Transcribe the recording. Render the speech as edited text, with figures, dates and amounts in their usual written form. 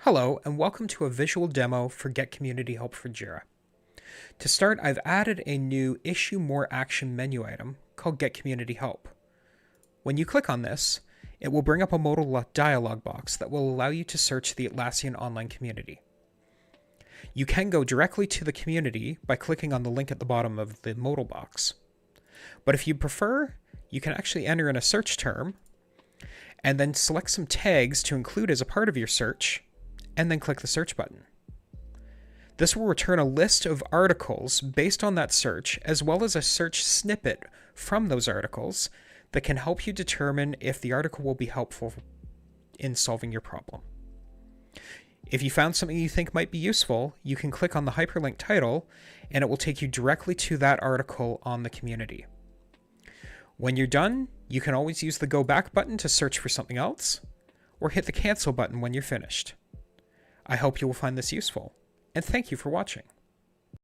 Hello, and welcome to a visual demo for Get Community Help for Jira. To start, I've added a new Issue More Action menu item called Get Community Help. When you click on this, it will bring up a modal dialog box that will allow you to search the Atlassian online community. You can go directly to the community by clicking on the link at the bottom of the modal box. But if you prefer, you can actually enter in a search term and then select some tags to include as a part of your search, and then click the search button. This will return a list of articles based on that search, as well as a search snippet from those articles that can help you determine if the article will be helpful in solving your problem. If you found something you think might be useful, you can click on the hyperlink title and it will take you directly to that article on the community. When you're done, you can always use the Go Back button to search for something else, or hit the Cancel button when you're finished. I hope you will find this useful, and thank you for watching.